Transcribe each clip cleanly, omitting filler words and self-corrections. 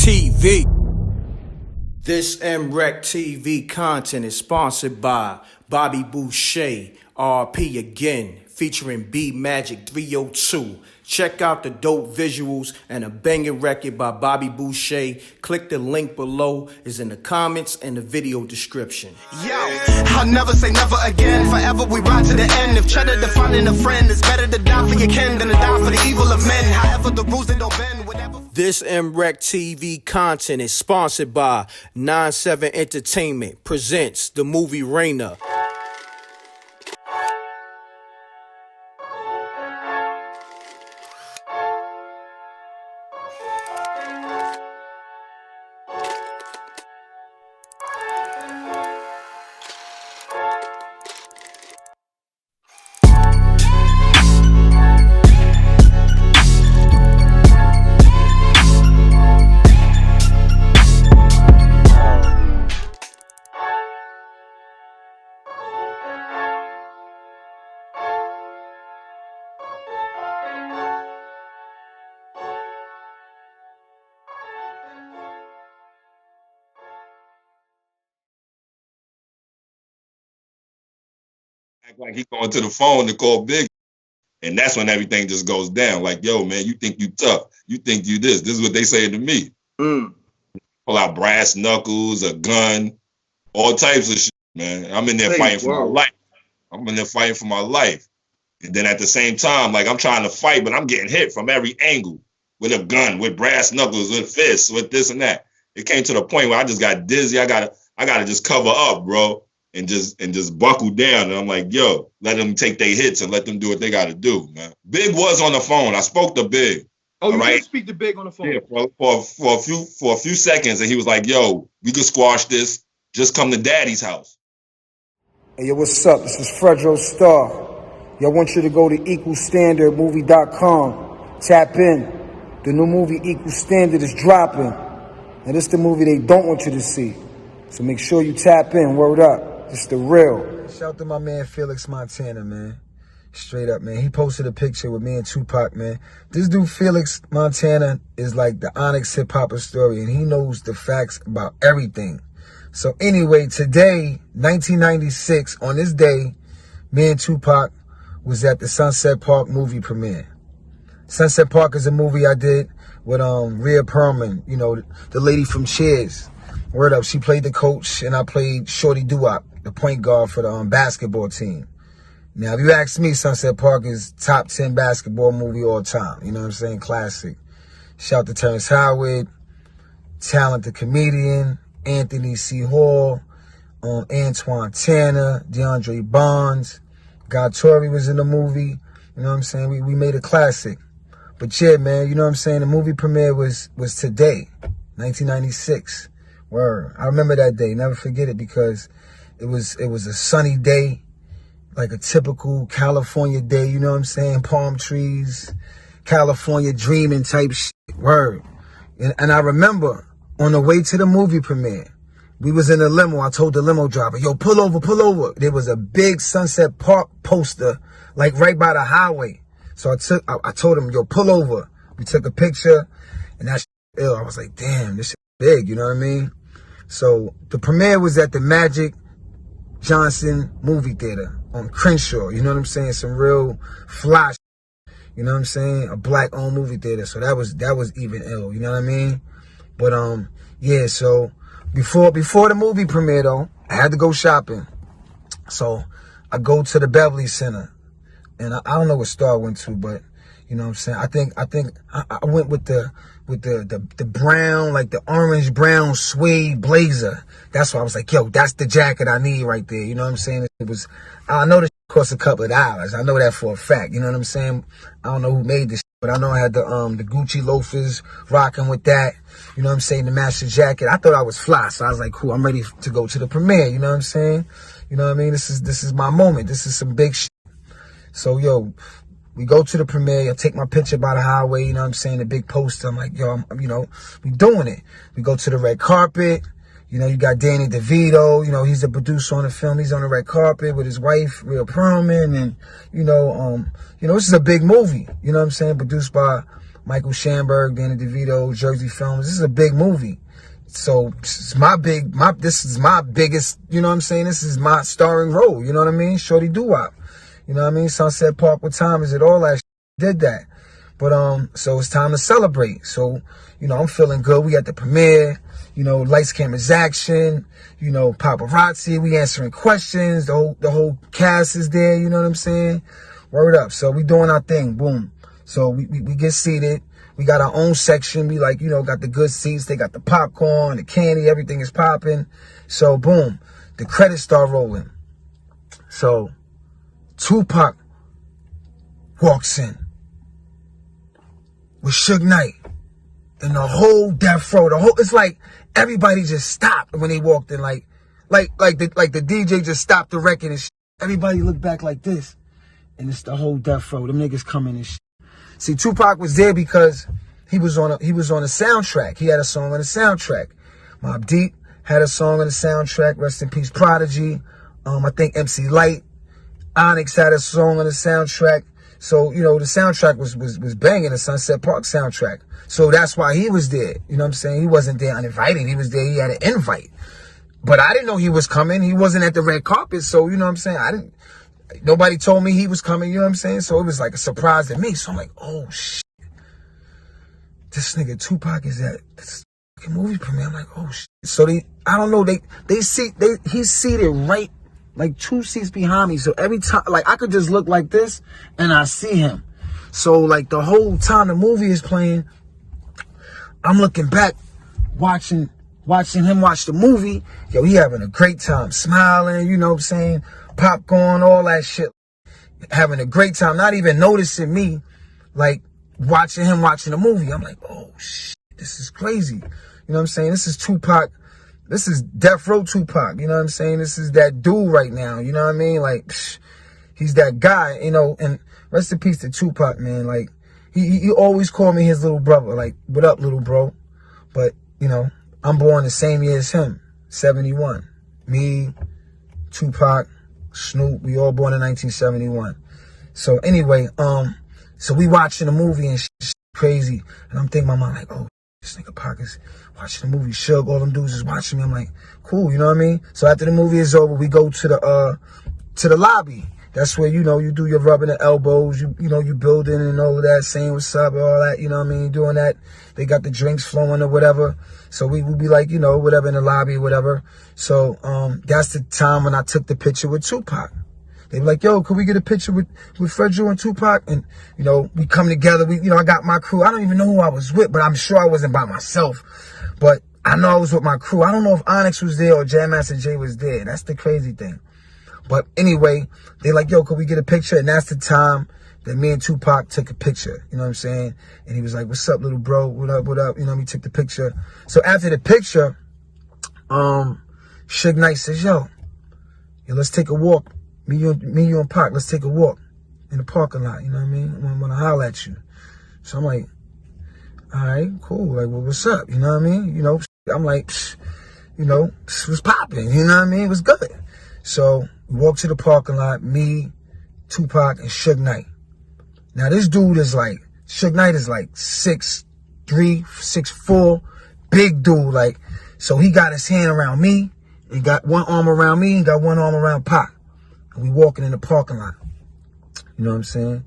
MRecktv. This MRecktv content is sponsored by Bobby Boucher, RP again, featuring B Magic 302. Check out the dope visuals and a banging record by Bobby Boucher. Click the link below, is in the comments and the video description. Yo, I'll never say never again. Forever we ride to the end. If cheddar defining a friend, it's better to die for your kin than to die for the evil of men. However, the rules they don't bend. Whatever. This MRecktv content is sponsored by 97 Entertainment presents the movie Raina. Act like he going to the phone to call Big, and that's when everything just goes down. Like, yo, man, you think you tough? You think you this? This is what they saying to me. Pull out brass knuckles, a gun, all types of shit, man. I'm in there fighting for my life. I'm in there fighting for my life, and then at the same time, like I'm trying to fight, but I'm getting hit from every angle with a gun, with brass knuckles, with fists, with this and that. It came to the point where I just got dizzy. I gotta just cover up, bro. And just buckle down. And I'm like, yo, let them take their hits and let them do what they got to do, man. Big was on the phone. I spoke to Big. Oh, you did speak to Big on the phone? Yeah, for a few seconds. And he was like, yo, we could squash this. Just come to Daddy's house. Hey, yo, what's up? This is Fredro Starr. Yo, I want you to go to equalstandardmovie.com. Tap in. The new movie Equal Standard is dropping. And this is the movie they don't want you to see. So make sure you tap in. Word up. It's the real. Shout out to my man Felix Montana, man. Straight up, man. He posted a picture with me and Tupac, man. This dude Felix Montana is like the Onyx hip-hop historian. He knows the facts about everything. So anyway, today, 1996, on this day, me and Tupac was at the Sunset Park movie premiere. Sunset Park is a movie I did with Rhea Perlman, you know, the lady from Cheers. Word up, she played the coach, and I played Shorty Doo-Wop, the point guard for the basketball team. Now, if you ask me, Sunset Park is top 10 basketball movie all time. You know what I'm saying? Classic. Shout out to Terrence Howard, talented comedian, Anthony C. Hall, Antoine Tanner, DeAndre Bonds. God Torrey was in the movie. You know what I'm saying? We made a classic. But yeah, man, you know what I'm saying? The movie premiere was today, 1996. Word. I remember that day. Never forget it because it was a sunny day, like a typical California day. You know what I'm saying? Palm trees, California dreaming type shit. Word. And I remember on the way to the movie premiere, we was in a limo. I told the limo driver, yo, pull over, pull over. There was a big Sunset Park poster, like right by the highway. So I told him, yo, pull over. We took a picture, and that shit ill. I was like, damn, this shit big, you know what I mean? So the premiere was at the Magic Johnson movie theater on Crenshaw. You know what I'm saying? Some real fly shit, you know what I'm saying? A black-owned movie theater. So that was even ill, you know what I mean? But yeah, so before the movie premiere though, I had to go shopping. So I go to the Beverly Center. And I don't know what store I went to, but you know what I'm saying? I think I went with the brown, like the orange brown suede blazer. That's why I was like, yo, that's the jacket I need right there. You know what I'm saying? I know this cost a couple of dollars. I know that for a fact. You know what I'm saying? I don't know who made this, but I know I had the Gucci loafers rocking with that. You know what I'm saying? The master jacket. I thought I was fly, so I was like, cool, I'm ready to go to the premiere. You know what I'm saying? You know what I mean? This is my moment. This is some big shit. So, yo, we go to the premiere. I take my picture by the highway, you know what I'm saying? The big poster. I'm like, yo, we doing it. We go to the red carpet. You know, you got Danny DeVito. You know, he's the producer on the film. He's on the red carpet with his wife, Rhea Perlman. And, you know, this is a big movie. You know what I'm saying? Produced by Michael Shamberg, Danny DeVito, Jersey Films. This is a big movie. So this is my biggest, you know what I'm saying? This is my starring role, you know what I mean? Shorty Doo-Wop. You know what I mean? Sunset Park, what time is it? All that did that. But so it's time to celebrate. So, you know, I'm feeling good. We at the premiere, you know, lights, cameras, action, you know, paparazzi, we answering questions, the whole cast is there, you know what I'm saying? Word up. So we doing our thing, boom. So we get seated. We got our own section. We like, you know, got the good seats. They got the popcorn, the candy, everything is popping. So boom, the credits start rolling. So Tupac walks in with Suge Knight and the whole Deathrow, it's like everybody just stopped when they walked in, like the DJ just stopped the record and everybody looked back like this, and it's the whole Deathrow. Them niggas coming and shit. See, Tupac was there because he was on a soundtrack. He had a song on the soundtrack. Mobb Deep had a song on the soundtrack. Rest in peace, Prodigy. I think MC Lyte, Onyx had a song on the soundtrack. So, you know, the soundtrack was banging, the Sunset Park soundtrack. So that's why he was there. You know what I'm saying? He wasn't there uninvited. He was there. He had an invite. But I didn't know he was coming. He wasn't at the red carpet. So, you know what I'm saying? Nobody told me he was coming. You know what I'm saying? So it was like a surprise to me. So I'm like, oh, shit. This nigga Tupac is at this fucking movie premiere. I'm like, oh, shit. So I don't know. He's seated right, like 2 seats behind me. So every time, like, I could just look like this and I see him. So, like, the whole time the movie is playing, I'm looking back, watching him watch the movie. Yo, he having a great time, smiling, you know what I'm saying? Popcorn, all that shit. Having a great time, not even noticing me, like, watching the movie. I'm like, oh, shit, this is crazy. You know what I'm saying? This is Tupac. This is Deathrow Tupac. You know what I'm saying? This is that dude right now. You know what I mean? Like, he's that guy, you know, and rest in peace to Tupac, man. Like, he always called me his little brother. Like, what up, little bro? But, you know, I'm born the same year as him, 71. Me, Tupac, Snoop, we all born in 1971. So anyway, so we watching the movie and shit crazy. And I'm thinking in my mind, like, oh, this nigga Pac is watching the movie. Suge, all them dudes is watching me. I'm like, cool, you know what I mean? So after the movie is over, we go to the lobby. That's where, you know, you do your rubbing the elbows, you know, you building and all of that, saying what's up, all that, you know what I mean, doing that. They got the drinks flowing or whatever. So we would be like, you know, whatever in the lobby or whatever. So that's the time when I took the picture with Tupac. They were like, yo, could we get a picture with Fredro and Tupac? And, you know, we come together. You know, I got my crew. I don't even know who I was with, but I'm sure I wasn't by myself. But I know I was with my crew. I don't know if Onyx was there or Jam Master Jay was there. That's the crazy thing. But anyway, they like, yo, could we get a picture? And that's the time that me and Tupac took a picture. You know what I'm saying? And he was like, what's up, little bro? What up, what up? You know, we took the picture. So after the picture, Suge Knight says, yo, let's take a walk. Me, you and Pac, let's take a walk in the parking lot. You know what I mean? I want to holler at you. So I'm like, all right, cool. Like, well, what's up? You know what I mean? You know, I'm like, you know, it was popping. You know what I mean? It was good. So we walk to the parking lot, me, Tupac, and Suge Knight. Now, this dude is like, Suge Knight is like 6'3", 6'4", big dude. Like, so he got his hand around me. He got one arm around me. He got one arm around Pac. And we walking in the parking lot. You know what I'm saying?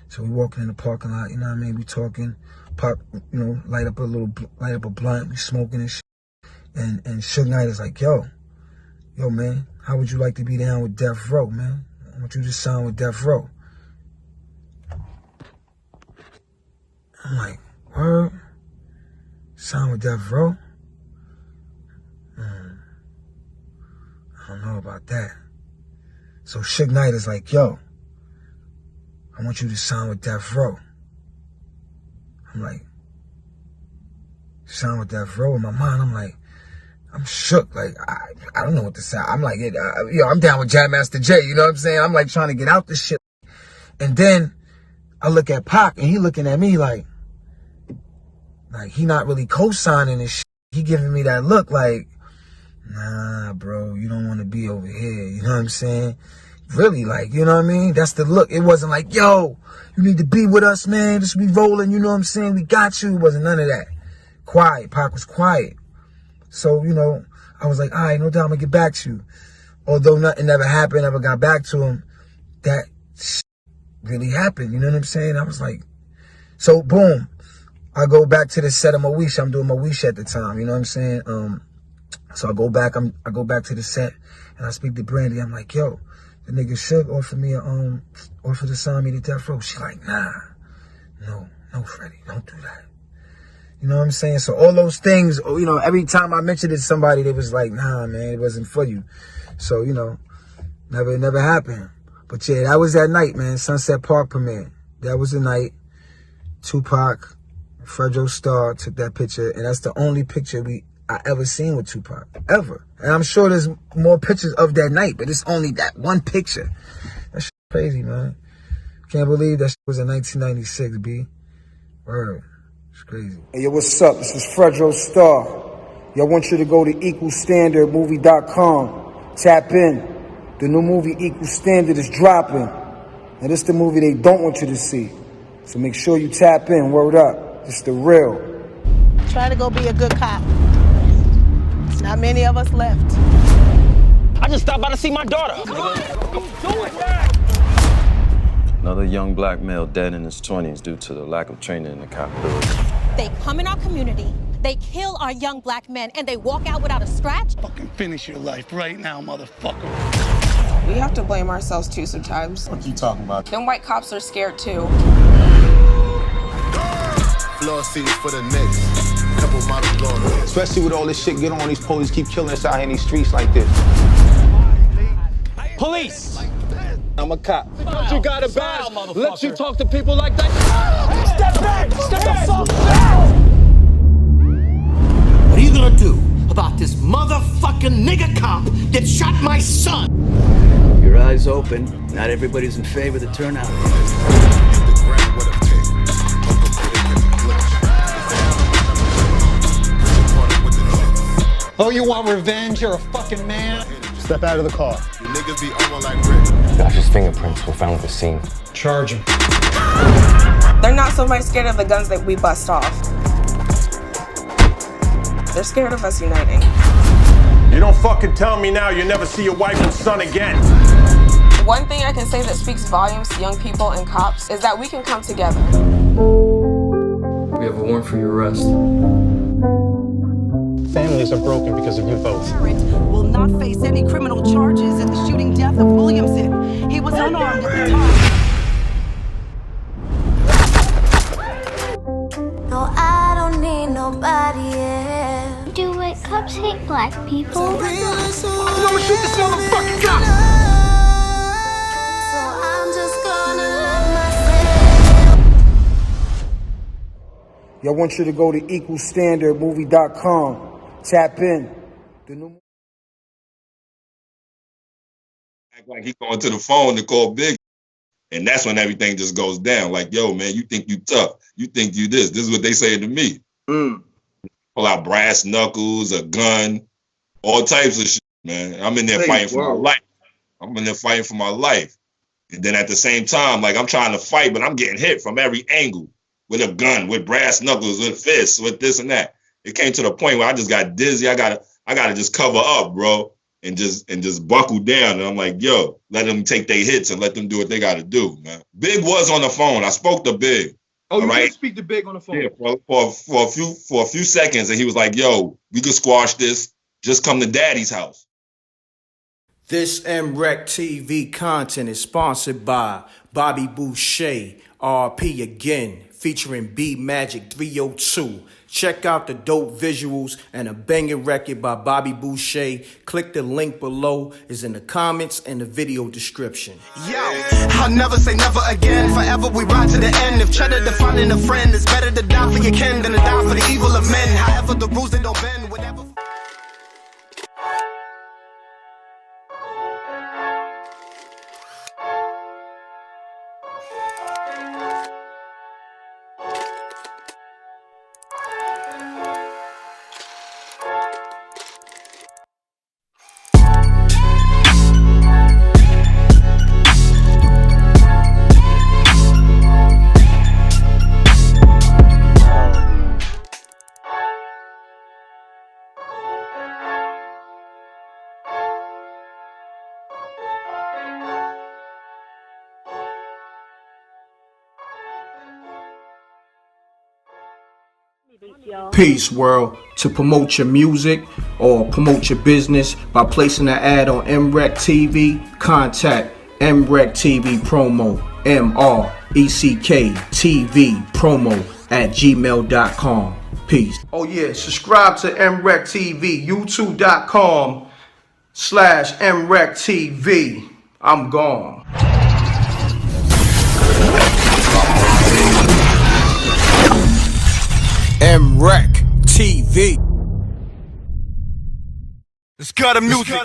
So we walking in the parking lot. You know what I mean? We talking. Pac, you know, light up a blunt. We smoking and shit. And Suge Knight is like, yo, man, how would you like to be down with Deathrow, man? I want you to sign with Deathrow. I'm like, word? Sign with Deathrow? I don't know about that. So Suge Knight is like, yo, I want you to sign with Deathrow. I'm like, sign with Deathrow? In my mind, I'm like, I'm shook. Like, I don't know what to say. I'm like, I'm down with Jam Master Jay. You know what I'm saying? I'm like trying to get out this shit. And then I look at Pac and he looking at me like he not really co-signing this shit. He giving me that look like, nah, bro, you don't want to be over here. You know what I'm saying? really, like, you know what I mean? That's the look. It wasn't like, yo, you need to be with us, man. Just be rolling, you know what I'm saying? We got you. It wasn't none of that. Quiet. Pac was quiet. So, you know, I was like, all right, no doubt I'm going to get back to you. Although nothing never happened, never got back to him, that shit really happened. You know what I'm saying? I was like, so boom. I go back to the set of Moesha. I'm doing Moesha at the time. You know what I'm saying? So I go back to the set and I speak to Brandy. I'm like, yo, the nigga Suge offered to sign me to Deathrow. She like, nah, no, Freddie, don't do that. You know what I'm saying? So all those things, you know, every time I mentioned it to somebody, they was like, nah, man, it wasn't for you. So, you know, never happened. But yeah, that was that night, man. Sunset Park premiere. That was the night. Tupac, Fredro Starr took that picture, and that's the only picture I ever seen with Tupac, ever. And I'm sure there's more pictures of that night, but it's only that one picture. That shit crazy, man. Can't believe that shit was in 1996, B. Word. It's crazy. Hey, yo, what's up? This is Fredro Starr. Yo, I want you to go to equalstandardmovie.com. Tap in. The new movie Equal Standard is dropping. Now, this is the movie they don't want you to see. So make sure you tap in. Word up. It's the real. Try to go be a good cop. There's not many of us left. I just stopped by to see my daughter. Another young black male dead in his 20s due to the lack of training in the cop. They come in our community, they kill our young black men, and they walk out without a scratch? Fucking finish your life right now, motherfucker. We have to blame ourselves too sometimes. What you talking about? Them white cops are scared too. Floor seats for the next couple models going. Especially with all this shit going on, these police keep killing us out here in these streets like this. Police! I'm a cop. You got a badge. Let you talk to people like that. Step back! Step the fuck back! What are you gonna do about this motherfucking nigger cop that shot my son? Your eyes open. Not everybody's in favor of the turnout. Oh, you want revenge? You're a fucking man. Step out of the car. You niggas be over like Rick. Josh's fingerprints were found at the scene. Charge him. They're not so much scared of the guns that we bust off. They're scared of us uniting. You don't fucking tell me now you'll never see your wife and son again. One thing I can say that speaks volumes to young people and cops is that we can come together. We have a warrant for your arrest. Families are broken because of you both. Will not face any criminal charges in the shooting death of Williamson. He was unarmed at the time. No, I don't need nobody else. Do white cops hate black people? I'm gonna shoot this motherfucking cop! So I'm just gonna love myself. Yo, I want you to go to equalstandardmovie.com. Tap in. The new. Act like he going to the phone to call Big. And that's when everything just goes down. Like, yo, man, you think you tough. You think you this. This is what they saying to me. Pull out brass knuckles, a gun, all types of shit, man. I'm in there fighting for my life. I'm in there fighting for my life. And then at the same time, like, I'm trying to fight, but I'm getting hit from every angle with a gun, with brass knuckles, with fists, with this and that. It came to the point where I just got dizzy. I gotta just cover up, bro, and just buckle down. And I'm like, yo, let them take their hits and let them do what they gotta do, man. Big was on the phone. I spoke to Big. Oh, you did speak to Big on the phone? Yeah, for a few seconds, and he was like, yo, we could squash this. Just come to Daddy's house. This MRecktv content is sponsored by Bobby Boucher, RP again, featuring B-Magic 302. Check out the dope visuals and a banging record by Bobby Boucher. Click the link below. It's in the comments and the video description. Yo, I'll never say never again. Forever we ride to the end. If cheddar defining a friend, it's better to die for your kin than to die for the evil of men. However, the rules they don't bend. Whatever. y'all. Peace, world. To promote your music or promote your business by placing an ad on MRecktv, contact MRecktVpromo, MRecktVpromo @gmail.com. Peace. Oh yeah, subscribe to MRecktv, youtube.com/MRecktv. I'm gone. MRecktv. It's got a music.